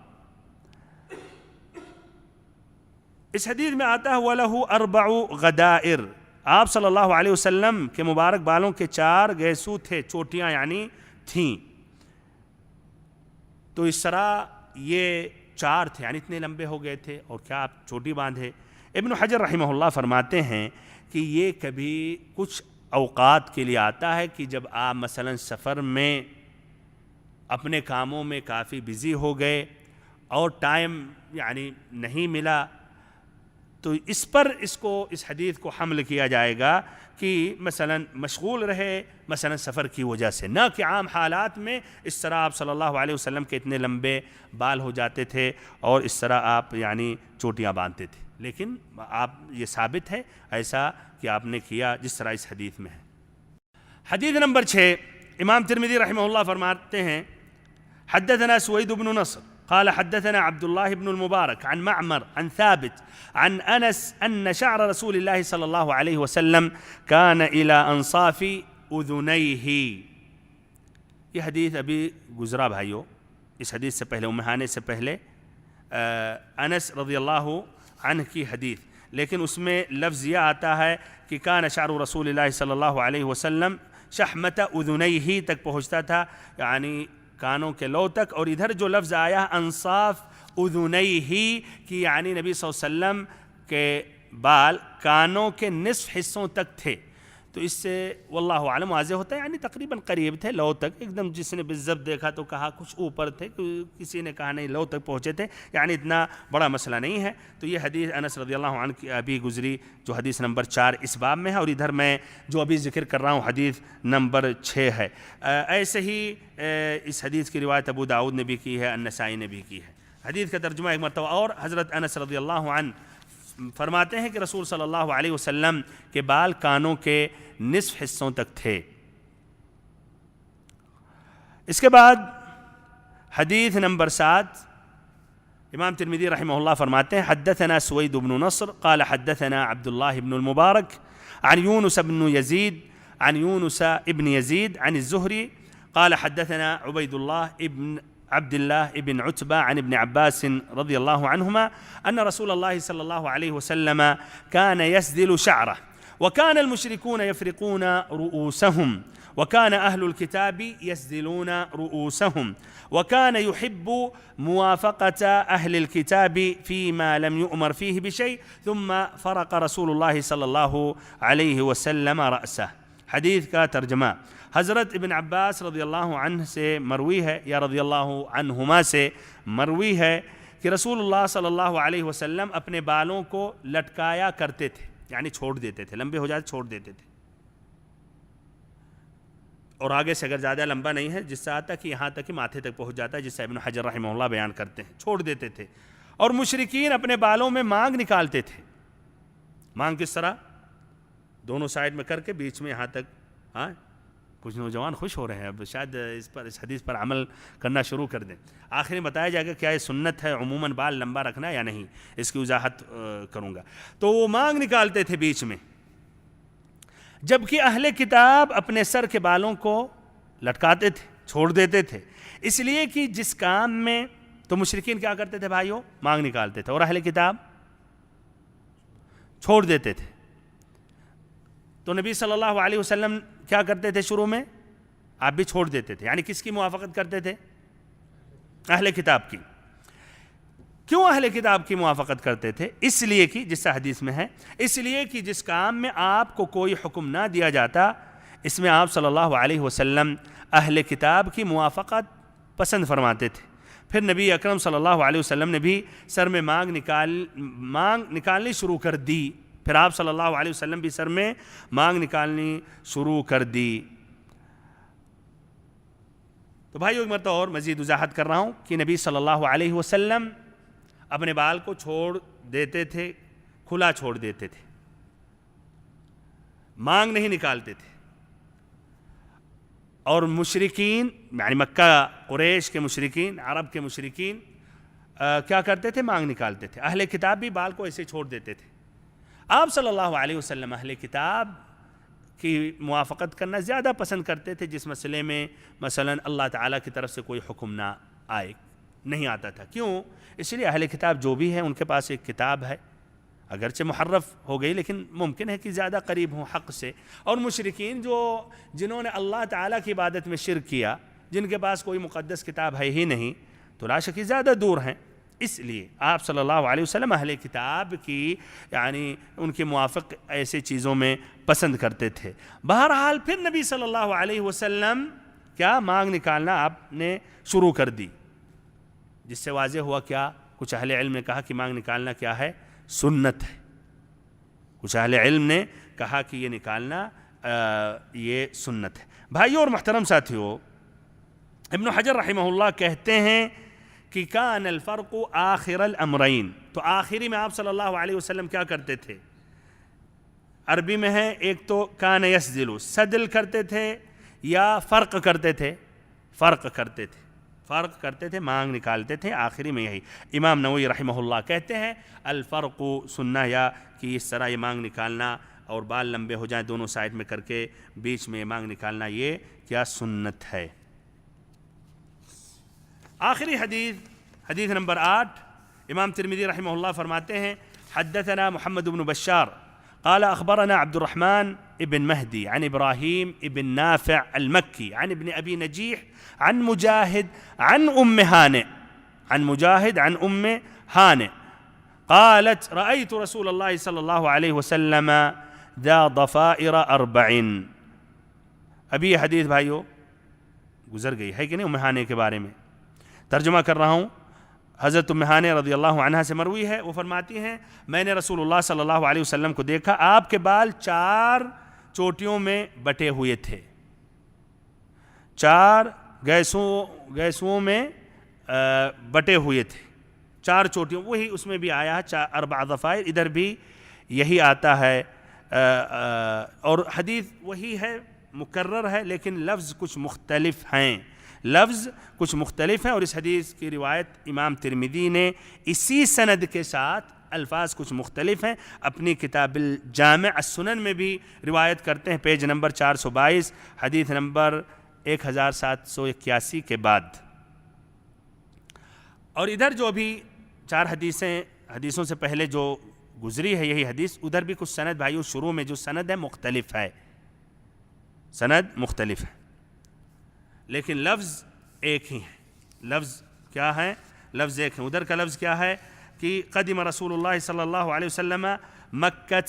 اس حدیث میں آتا ہے وَلَهُ 4 غَدَائِرْ، آپ صلی اللہ علیہ وسلم کے مبارک بالوں کے 4 گیسو تھے، چوٹیاں یعنی تھیں۔ تو اس طرح یہ 4 تھے، یعنی اتنے لمبے ہو گئے تھے، اور کیا آپ چوٹی باندھے؟ ابن حجر رحمہ اللہ فرماتے ہیں کہ یہ کبھی کچھ اوقات کے لیے آتا ہے کہ جب آپ مثلا سفر میں اپنے کاموں میں کافی بزی ہو گئے اور ٹائم یعنی نہیں ملا، تو اس حدیث کو حمل کیا جائے گا کہ مثلا مشغول رہے مثلا سفر کی وجہ سے، نہ کہ عام حالات میں اس طرح آپ صلی اللہ علیہ وسلم کے اتنے لمبے بال ہو جاتے تھے اور اس طرح آپ یعنی چوٹیاں باندھتے تھے، لیکن آپ یہ ثابت ہے ایسا کہ آپ نے کیا جس طرح اس حدیث میں ہے۔ حدیث نمبر 6، امام ترمذی رحمہ اللہ فرماتے ہیں حدثنا سوید بن نصر قال حدثنا عبد الله بن المبارك عن معمر عن ثابت عن أنس أن شعر رسول الله صلى الله عليه وسلم كان إلى أنصاف أذنيه، یہ حدیث ابھی گزرا بھائیو، اس حدیث سے پہلے ہانے سے پہلے انس رضی اللہ عنہ کی حدیث، لیکن اس میں لفظ یہ آتا ہے کہ کان شعر رسول اللہ صلی اللہ علیہ وسلم شحمت اذنیہ تک پہنچتا تھا، یعنی کانوں کے لو تک، اور ادھر جو لفظ آیا انصاف اذنیہ کی یعنی نبی صلی اللہ علیہ وسلم کے بال کانوں کے نصف حصوں تک تھے، تو اس سے واللہ اعلم واضح ہوتا ہے یعنی تقریباً قریب تھے لو تک، ایک دم جس نے بالضبط دیکھا تو کہا کچھ اوپر تھے، کسی نے کہا نہیں لو تک پہنچے تھے، یعنی اتنا بڑا مسئلہ نہیں ہے۔ تو یہ حدیث انس رضی اللہ عنہ کی ابھی گزری جو حدیث نمبر 4 اس باب میں ہے، اور ادھر میں جو ابھی ذکر کر رہا ہوں حدیث نمبر 6 ہے۔ ایسے ہی اس حدیث کی روایت ابو داؤد نے بھی کی ہے، النسائی نے بھی کی ہے۔ حدیث کا ترجمہ ایک مرتبہ اور حضرت انس رضی اللہ عنہ فرماتے ہیں کہ رسول صلی اللہ علیہ وسلم کے بال کانوں کے نصف حصوں تک تھے۔ اس کے بعد حدیث نمبر 7 امام ترمذی رحمہ اللہ فرماتے ہیں حدثنا سوید بن نصر قال حدثنا عبد الله بن المبارك عن يونس بن يزيد عن يونس ابن يزيد عن الزهري قال حدثنا عبيد الله ابن عبد الله ابن عتبة عن ابن عباس رضي الله عنهما أن رسول الله صلى الله عليه وسلم كان يسدل شعره وكان المشركون يفرقون رؤوسهم وكان أهل الكتاب يسدلون رؤوسهم وكان يحب موافقة أهل الكتاب فيما لم يؤمر فيه بشيء ثم فرق رسول الله صلى الله عليه وسلم رأسه۔ حدیث کا ترجمہ حضرت ابن عباس رضی اللہ عنہ سے مروی ہے یا رضی اللہ عنہما سے مروی ہے کہ رسول اللہ صلی اللہ علیہ وسلم اپنے بالوں کو لٹکایا کرتے تھے، یعنی چھوڑ دیتے تھے، لمبے ہو جاتے چھوڑ دیتے تھے، اور آگے سے اگر زیادہ لمبا نہیں ہے جس سے آتا کہ یہاں تک کہ ماتھے تک پہنچ جاتا ہے، جس سے ابن حجر رحمہ اللہ بیان کرتے ہیں، چھوڑ دیتے تھے۔ اور مشرکین اپنے بالوں میں مانگ نکالتے تھے۔ مانگ کس طرح؟ دونوں سائڈ میں کر کے بیچ میں یہاں تک۔ ہاں کچھ نوجوان خوش ہو رہے ہیں، اب شاید اس حدیث پر عمل کرنا شروع کر دیں۔ آخر میں بتایا جائے گا کیا یہ سنت ہے عموماً بال لمبا رکھنا یا نہیں، اس کی وضاحت کروں گا۔ تو وہ مانگ نکالتے تھے بیچ میں، جبکہ اہل کتاب اپنے سر کے بالوں کو لٹکاتے تھے، چھوڑ دیتے تھے، اس لیے کہ جس کام میں تو مشرکین کیا کرتے تھے بھائیوں؟ مانگ نکالتے تھے، اور اہل کتاب چھوڑ دیتے تھے۔ تو نبی صلی اللہ علیہ وسلم کیا کرتے تھے شروع میں؟ آپ بھی چھوڑ دیتے تھے، یعنی کس کی موافقت کرتے تھے؟ اہل کتاب کی۔ کیوں اہل کتاب کی موافقت کرتے تھے؟ اس لیے کہ جس سے حدیث میں ہے، اس لیے کہ جس کام میں آپ کو کوئی حکم نہ دیا جاتا اس میں آپ صلی اللہ علیہ وسلم اہل کتاب کی موافقت پسند فرماتے تھے۔ پھر نبی اکرم صلی اللہ علیہ وسلم نے بھی سر میں مانگ نکالنی شروع کر دی، پھر آپ صلی اللہ علیہ وسلم بھی سر میں مانگ نکالنی شروع کر دی۔ تو بھائیو ایک مرتبہ اور مزید وضاحت کر رہا ہوں کہ نبی صلی اللہ علیہ وسلم اپنے بال کو چھوڑ دیتے تھے، کھلا چھوڑ دیتے تھے، مانگ نہیں نکالتے تھے۔ اور مشرکین یعنی مکہ قریش کے مشرکین، عرب کے مشرکین کیا کرتے تھے؟ مانگ نکالتے تھے۔ اہل کتاب بھی بال کو ایسے چھوڑ دیتے تھے۔ آپ صلی اللہ علیہ وسلم اہل کتاب کی موافقت کرنا زیادہ پسند کرتے تھے جس مسئلے میں مثلا اللہ تعالیٰ کی طرف سے کوئی حکم نہ آئے، نہیں آتا تھا۔ کیوں؟ اس لیے اہل کتاب جو بھی ہیں ان کے پاس ایک کتاب ہے، اگرچہ محرف ہو گئی لیکن ممکن ہے کہ زیادہ قریب ہوں حق سے۔ اور مشرکین جنہوں نے اللہ تعالیٰ کی عبادت میں شرک کیا، جن کے پاس کوئی مقدس کتاب ہے ہی نہیں، تو لا شک زیادہ دور ہیں۔ اس لیے آپ صلی اللہ علیہ وسلم اہل کتاب کی یعنی ان کے موافق ایسے چیزوں میں پسند کرتے تھے۔ بہرحال پھر نبی صلی اللہ علیہ وسلم کیا مانگ نکالنا آپ نے شروع کر دی، جس سے واضح ہوا کیا؟ کچھ اہل علم نے کہا کہ مانگ نکالنا کیا ہے؟ سنت ہے۔ کچھ اہل علم نے کہا کہ یہ نکالنا یہ سنت ہے۔ بھائیو اور محترم ساتھیو، ابن حجر رحمہ اللہ کہتے ہیں کہ کان الفرق آخر الامرین، تو آخری میں آپ صلی اللہ علیہ وسلم کیا کرتے تھے؟ عربی میں ہے ایک تو کان یسدل، سدل کرتے تھے یا فرق کرتے تھے؟ فرق کرتے تھے، مانگ نکالتے تھے، آخری میں یہی۔ امام نووی رحمہ اللہ کہتے ہیں الفرق سنہ، یا کہ اس طرح یہ مانگ نکالنا اور بال لمبے ہو جائیں دونوں سائڈ میں کر کے بیچ میں مانگ نکالنا، یہ کیا سنت ہے۔ آخری حدیث نمبر 8، امام ترمذی رحمہ اللہ فرماتے ہیں حدثنا محمد بن بشار قال اخبرنا عبد الرحمن ابن مهدي عن ابراهيم ابن نافع المكي عن ابن ابي نجيح عن مجاهد عن ام هانئ قالت رأيت رسول الله صلى الله عليه وسلم ذا ضفائر 4. ابھی یہ حدیث بھائیو گزر گئی ہے کہ نہیں ام ہانئ کے بارے میں، ترجمہ کر رہا ہوں. حضرت ام ہانئ رضی اللہ عنہا سے مروی ہے، وہ فرماتی ہیں میں نے رسول اللہ صلی اللہ علیہ وسلم کو دیکھا، آپ کے بال 4 چوٹیوں میں بٹے ہوئے تھے، 4 گیسوں میں بٹے ہوئے تھے، 4 چوٹیوں، وہی اس میں بھی آیا ہے 4 ضفائر، ادھر بھی یہی آتا ہے، اور حدیث وہی ہے، مکرر ہے، لیکن لفظ کچھ مختلف ہیں، اور اس حدیث کی روایت امام ترمذی نے اسی سند کے ساتھ، الفاظ کچھ مختلف ہیں، اپنی کتاب الجامع السنن میں بھی روایت کرتے ہیں، پیج نمبر 422، حدیث نمبر 1781 کے بعد. اور ادھر جو بھی 4 حدیثوں سے پہلے جو گزری ہے یہی حدیث، ادھر بھی کچھ سند بھائیو شروع میں جو سند ہے مختلف ہے، لیکن لفظ ایک ہی ہے. لفظ کیا ہے؟ لفظ ایک ہے. ادھر کا لفظ کیا ہے کہ قدم رسول اللہ صلی اللہ علیہ وسلم مکہ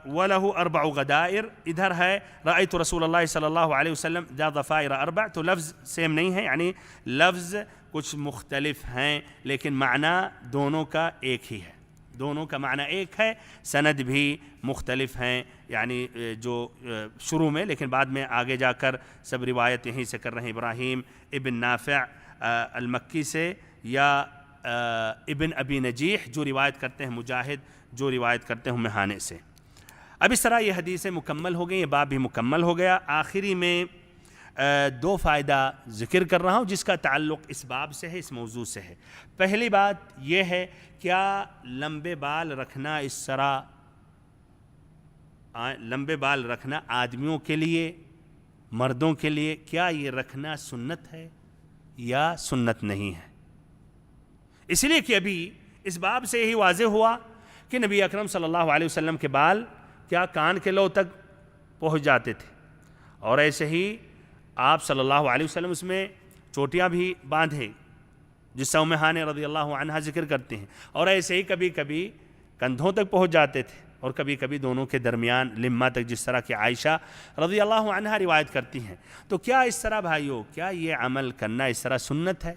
وله 4 غدائر، ادھر ہے رأیت رسول اللہ صلی اللہ علیہ وسلم ذا ضفائر 4. تو لفظ سیم نہیں ہے، یعنی لفظ کچھ مختلف ہیں لیکن معنی دونوں کا ایک ہی ہے، دونوں کا معنی ایک ہے، سند بھی مختلف ہیں، یعنی جو شروع میں، لیکن بعد میں آگے جا کر سب روایت یہیں سے کر رہے ہیں، ابراہیم ابن نافع المکی سے، یا ابن ابی نجیح جو روایت کرتے ہیں، مجاہد جو روایت کرتے ہیں ام ہانئ سے. اب اس طرح یہ حدیثیں مکمل ہو گئی، یہ باب بھی مکمل ہو گیا. آخری میں 2 فائدہ ذکر کر رہا ہوں جس کا تعلق اس باب سے ہے، اس موضوع سے ہے. پہلی بات یہ ہے، کیا لمبے بال رکھنا لمبے بال رکھنا آدمیوں کے لیے، مردوں کے لیے، کیا یہ رکھنا سنت ہے یا سنت نہیں ہے؟ اس لیے کہ ابھی اس باب سے یہی واضح ہوا کہ نبی اکرم صلی اللہ علیہ وسلم کے بال کیا کان کے لو تک پہنچ جاتے تھے، اور ایسے ہی آپ صلی اللہ علیہ وسلم اس میں چوٹیاں بھی باندھے جس سے ام ہانئ رضی اللہ عنہا ذکر کرتے ہیں، اور ایسے ہی کبھی کبھی کندھوں تک پہنچ جاتے تھے، اور کبھی کبھی دونوں کے درمیان لمہ تک، جس طرح کہ عائشہ رضی اللہ عنہا روایت کرتی ہیں. تو کیا اس طرح بھائیو، کیا یہ عمل کرنا اس طرح سنت ہے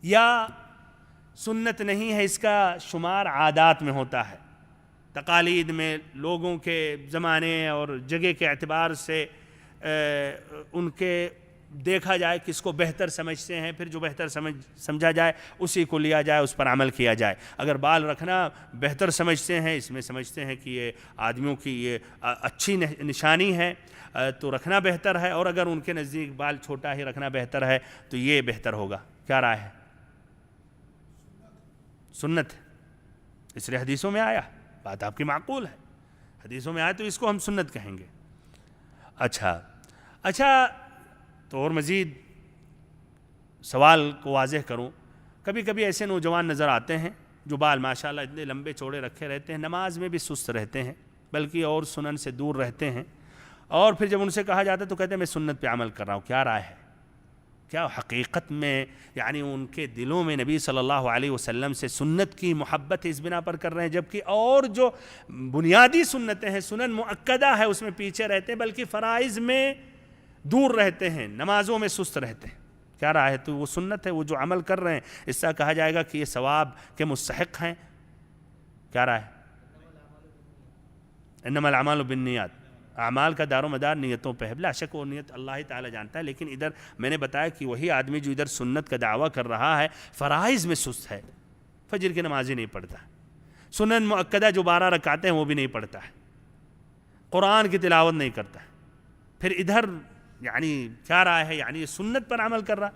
یا سنت نہیں ہے؟ اس کا شمار عادات میں ہوتا ہے، تقالید میں، لوگوں کے زمانے اور جگہ کے اعتبار سے ان کے دیکھا جائے کس کو بہتر سمجھتے ہیں، پھر جو بہتر سمجھا جائے اسی کو لیا جائے، اس پر عمل کیا جائے. اگر بال رکھنا بہتر سمجھتے ہیں، اس میں سمجھتے ہیں کہ یہ آدمیوں کی یہ اچھی نشانی ہے تو رکھنا بہتر ہے، اور اگر ان کے نزدیک بال چھوٹا ہی رکھنا بہتر ہے تو یہ بہتر ہوگا. کیا رائے ہے؟ سنت ہے، اس لیے حدیثوں میں آیا، بات آپ کی معقول ہے، حدیثوں میں آیا تو اس کو ہم سنت کہیں گے. اچھا تو اور مزید سوال کو واضح کروں، کبھی کبھی ایسے نوجوان نظر آتے ہیں جو بال ماشاءاللہ اتنے لمبے چوڑے رکھے رہتے ہیں، نماز میں بھی سست رہتے ہیں، بلکہ اور سنن سے دور رہتے ہیں، اور پھر جب ان سے کہا جاتا ہے تو کہتے ہیں میں سنت پہ عمل کر رہا ہوں. کیا رائے ہے؟ کیا حقیقت میں یعنی ان کے دلوں میں نبی صلی اللہ علیہ وسلم سے سنت کی محبت اس بنا پر کر رہے ہیں، جبکہ اور جو بنیادی سنتیں ہیں، سنن مؤکدہ ہے، اس میں پیچھے رہتے ہیں، بلکہ فرائض میں دور رہتے ہیں، نمازوں میں سست رہتے ہیں؟ کیا رائے ہے؟ تو وہ سنت ہے، وہ جو عمل کر رہے ہیں اس سے کہا جائے گا کہ یہ ثواب کے مستحق ہیں. کیا رائے ہے؟ انما الاعمال بالنیات، اعمال کا دار و مدار نیتوں پہ ہے، بلا شک وہ نیت اللہ تعالی جانتا ہے. لیکن ادھر میں نے بتایا کہ وہی آدمی جو ادھر سنت کا دعویٰ کر رہا ہے فرائض میں سست ہے، فجر کی نماز ہی نہیں پڑھتا ہے، سنن مؤکدہ جو 12 رکعتیں ہیں وہ بھی نہیں پڑھتا ہے، قرآن کی تلاوت نہیں کرتا ہے، پھر ادھر یعنی کیا رائے ہے؟ یعنی یہ سنت پر عمل کر رہا؟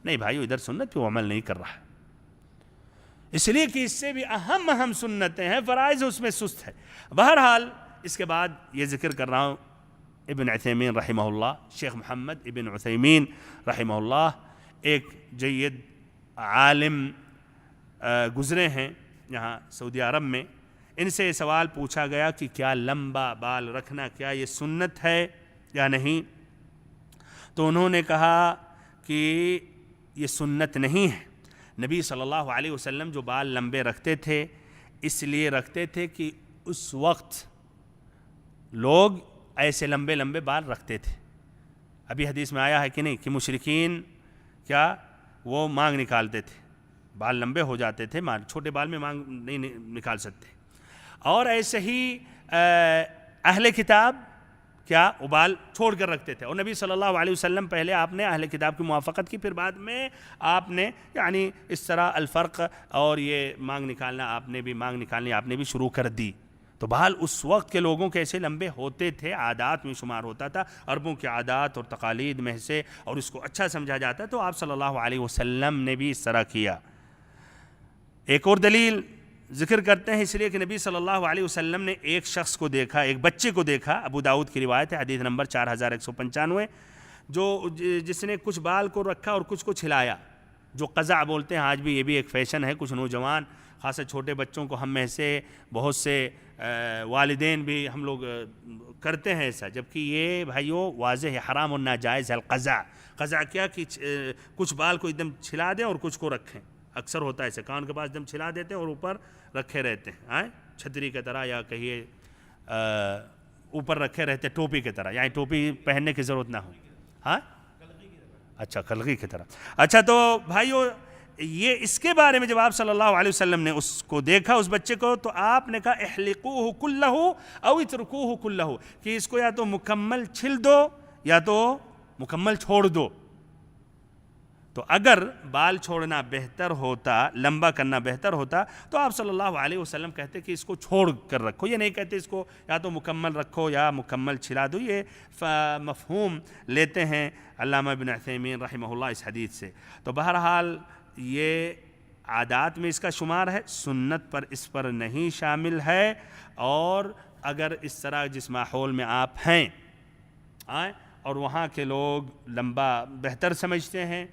نہیں بھائیو، ادھر سنت پہ وہ عمل نہیں کر رہا ہے، اس لیے کہ اس سے بھی اہم سنتیں ہیں، فرائض اس میں سست ہے. بہرحال اس کے بعد یہ ذکر کر رہا ہوں ابن عثیمین رحمہ اللہ، شیخ محمد ابن عثیمین رحمہ اللہ ایک جید عالم گزرے ہیں یہاں سعودی عرب میں، ان سے سوال پوچھا گیا کہ کیا لمبا بال رکھنا کیا یہ سنت ہے یا نہیں؟ تو انہوں نے کہا کہ یہ سنت نہیں ہے۔ نبی صلی اللہ علیہ وسلم جو بال لمبے رکھتے تھے اس لیے رکھتے تھے کہ اس وقت لوگ ایسے لمبے لمبے بال رکھتے تھے۔ ابھی حدیث میں آیا ہے کہ نہیں کہ مشرکین کیا وہ مانگ نکالتے تھے، بال لمبے ہو جاتے تھے، چھوٹے بال میں مانگ نہیں نکال سکتے۔ اور ایسے ہی اہل کتاب کیا وہ بال چھوڑ کر رکھتے تھے، اور نبی صلی اللہ علیہ وسلم پہلے آپ نے اہل کتاب کی موافقت کی، پھر بعد میں آپ نے یعنی اس طرح الفرق اور یہ مانگ نکالنی آپ نے بھی شروع کر دی۔ تو بال اس وقت کے لوگوں کے ایسے لمبے ہوتے تھے، عادات میں شمار ہوتا تھا، عربوں کی عادات اور تقالید میں سے، اور اس کو اچھا سمجھا جاتا ہے، تو آپ صلی اللہ علیہ وسلم نے بھی اس طرح کیا۔ ایک اور دلیل ذکر کرتے ہیں، اس لیے کہ نبی صلی اللہ علیہ وسلم نے ایک شخص کو دیکھا، ایک بچے کو دیکھا، ابو داؤد کی روایت ہے، حدیث نمبر 4195، جس نے کچھ بال کو رکھا اور کچھ کو چھلایا، جو قزع بولتے ہیں آج بھی، یہ بھی ایک فیشن ہے، کچھ نوجوان خاصے چھوٹے بچوں کو ہم میں سے بہت سے والدین بھی ہم لوگ کرتے ہیں ایسا، جبکہ یہ بھائیو واضح ہے حرام اور ناجائز ہے۔ قزع کیا کہ کچھ بال کو ایک دم چھلا دیں اور کچھ کو رکھیں، اکثر ہوتا ہے ایسے، کان کے پاس دم چھلا دیتے ہیں اور اوپر رکھے رہتے ہیں، چھتری کی طرح، یا کہیے اوپر رکھے رہتے ٹوپی کی طرح، یعنی ٹوپی پہننے کی ضرورت نہ ہو، اچھا قلغی کی طرح۔ اچھا تو بھائیو یہ اس کے بارے میں جب آپ صلی اللہ علیہ وسلم نے اس کو دیکھا اس بچے کو، تو آپ نے کہا احلقوہ کلہ او اترکوہ کلہ، کہ اس کو یا تو مکمل چھل دو یا تو مکمل چھوڑ دو۔ تو اگر بال چھوڑنا بہتر ہوتا، لمبا کرنا بہتر ہوتا، تو آپ صلی اللہ علیہ وسلم کہتے کہ اس کو چھوڑ کر رکھو، یہ نہیں کہتے اس کو یا تو مکمل رکھو یا مکمل چھلا دو۔ یہ مفہوم لیتے ہیں علامہ ابن عثیمین رحمہ اللہ اس حدیث سے۔ تو بہرحال یہ عادات میں اس کا شمار ہے، سنت پر اس پر نہیں شامل ہے، اور اگر اس طرح جس ماحول میں آپ ہیں اور وہاں کے لوگ لمبا بہتر سمجھتے ہیں،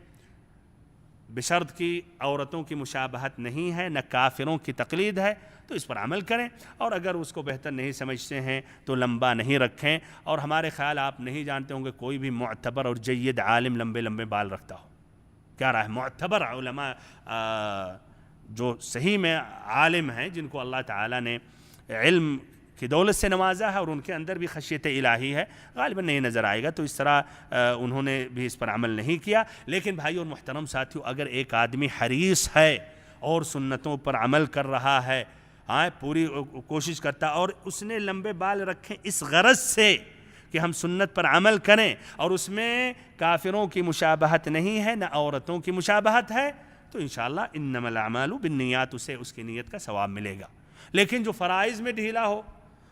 بشرط کی عورتوں کی مشابہت نہیں ہے، نہ کافروں کی تقلید ہے، تو اس پر عمل کریں، اور اگر اس کو بہتر نہیں سمجھتے ہیں تو لمبا نہیں رکھیں۔ اور ہمارے خیال آپ نہیں جانتے ہوں گے کوئی بھی معتبر اور جید عالم لمبے لمبے بال رکھتا ہو، کیا رہا ہے؟ معتبر علماء جو صحیح میں عالم ہیں، جن کو اللہ تعالیٰ نے علم کی دولت سے نوازا ہے اور ان کے اندر بھی خشیت الہی ہے، غالباً نہیں نظر آئے گا، تو اس طرح انہوں نے بھی اس پر عمل نہیں کیا۔ لیکن بھائی اور محترم ساتھیو، اگر ایک آدمی حریص ہے اور سنتوں پر عمل کر رہا ہے، پوری کوشش کرتا، اور اس نے لمبے بال رکھے اس غرض سے کہ ہم سنت پر عمل کریں، اور اس میں کافروں کی مشابہت نہیں ہے، نہ عورتوں کی مشابہت ہے، تو انشاءاللہ انما الاعمال بالنیات، اسے اس کی نیت کا ثواب ملے گا۔ لیکن جو فرائض میں ڈھیلا ہو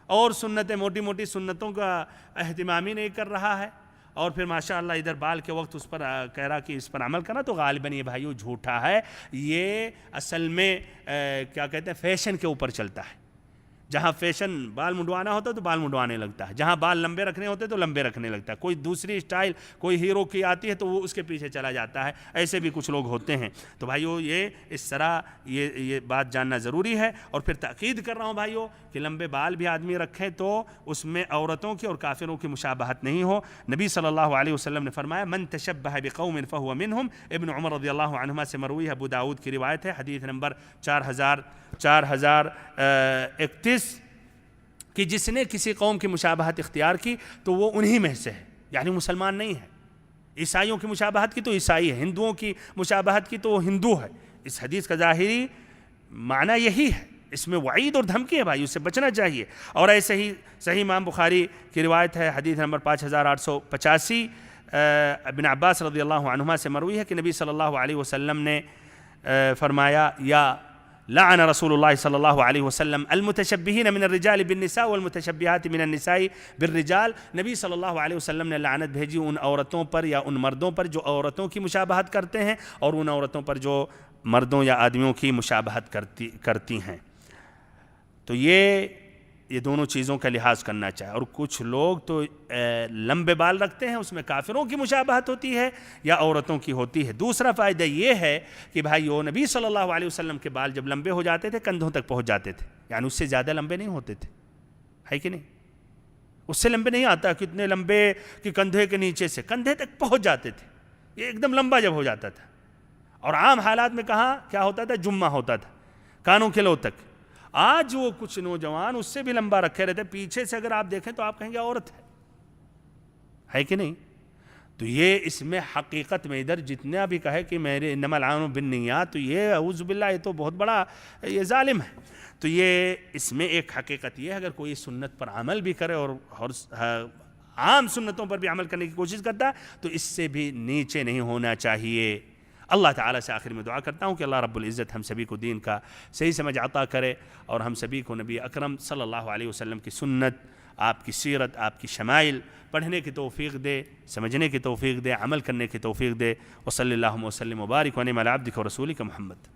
اور سنتیں موٹی موٹی سنتوں کا اہتمام ہی نہیں کر رہا ہے، اور پھر ماشاءاللہ ادھر بال کے وقت اس پر کہہ رہا کہ اس پر عمل کرنا، تو غالباً یہ بھائیو جھوٹا ہے۔ یہ اصل میں کیا کہتے ہیں، فیشن کے اوپر چلتا ہے۔ جہاں فیشن بال منڈوانا ہوتا ہے تو بال منڈوانے لگتا ہے، جہاں بال لمبے رکھنے ہوتے تو لمبے رکھنے لگتا ہے، کوئی دوسری اسٹائل کوئی ہیرو کی آتی ہے تو وہ اس کے پیچھے چلا جاتا ہے، ایسے بھی کچھ لوگ ہوتے ہیں۔ تو بھائیو یہ اس طرح یہ بات جاننا ضروری ہے، اور پھر تاکید کر رہا ہوں بھائیو کہ لمبے بال بھی آدمی رکھے تو اس میں عورتوں کی اور کافروں کی مشابہت نہیں ہو۔ نبی صلی اللہ علیہ وسلم نے فرمایا من تشبہ بقوم فہو منہم، ابن عمر رضی اللہ عنہما سے مروی ہے، ابو داؤد کی روایت ہے، حدیث نمبر 4031، کہ جس نے کسی قوم کی مشابہت اختیار کی تو وہ انہی میں سے ہے، یعنی مسلمان نہیں ہے۔ عیسائیوں کی مشابہت کی تو عیسائی ہے، ہندوؤں کی مشابہت کی تو وہ ہندو ہے۔ اس حدیث کا ظاہری معنی یہی ہے، اس میں وعید اور دھمکی ہے بھائی، اس سے بچنا چاہیے۔ اور ایسے ہی صحیح امام بخاری کی روایت ہے، حدیث نمبر 5885، ابن عباس رضی اللہ عنہما سے مروی ہے کہ نبی صلی اللہ علیہ وسلم نے فرمایا یا لعن رسول اللہ صلی اللہ علیہ وسلم المتشبہین من الرجال بالنساء والمتشبہات من النساء بالرجال، نبی صلی اللہ علیہ وسلم نے لعنت بھیجی ان عورتوں پر یا ان مردوں پر جو عورتوں کی مشابہت کرتے ہیں، اور ان عورتوں پر جو مردوں یا آدمیوں کی مشابہت کرتی ہیں۔ تو یہ یہ دونوں چیزوں کا لحاظ کرنا چاہیے. اور کچھ لوگ تو لمبے بال رکھتے ہیں، اس میں کافروں کی مشابہت ہوتی ہے یا عورتوں کی ہوتی ہے. دوسرا فائدہ یہ ہے کہ بھائی وہ نبی صلی اللہ علیہ وسلم کے بال جب لمبے ہو جاتے تھے کندھوں تک پہنچ جاتے تھے، یعنی اس سے زیادہ لمبے نہیں ہوتے تھے، ہے کہ نہیں؟ اس سے لمبے نہیں آتا کہ اتنے لمبے کہ کندھے کے نیچے سے کندھے تک پہنچ جاتے تھے، یہ ایک دم لمبا جب ہو جاتا تھا. اور عام حالات میں کہاں کیا ہوتا تھا؟ جمعہ ہوتا تھا کانوں کے لو تک. آج وہ کچھ نوجوان اس سے بھی لمبا رکھے رہتے، پیچھے سے اگر آپ دیکھیں تو آپ کہیں گے عورت ہے کہ نہیں؟ تو یہ اس میں حقیقت میں ادھر جتنا بھی کہے کہ میرے انما الاعمال بالنیات، تو یہ اعوذ باللہ یہ تو بہت بڑا یہ ظالم ہے. تو یہ اس میں ایک حقیقت یہ ہے، اگر کوئی سنت پر عمل بھی کرے اور عام سنتوں پر بھی عمل کرنے کی کوشش کرتا ہے تو اس سے بھی نیچے نہیں ہونا چاہیے. اللہ تعالیٰ سے آخر میں دعا کرتا ہوں کہ اللہ رب العزت ہم سبھی کو دین کا صحیح سمجھ عطا کرے، اور ہم سبھی کو نبی اکرم صلی اللہ علیہ وسلم کی سنت، آپ کی سیرت، آپ کی شمائل پڑھنے کی توفیق دے، سمجھنے کی توفیق دے، عمل کرنے کی توفیق دے. وصلی اللہ وسلم وبارک ونعم علی عبدک ورسولک محمد.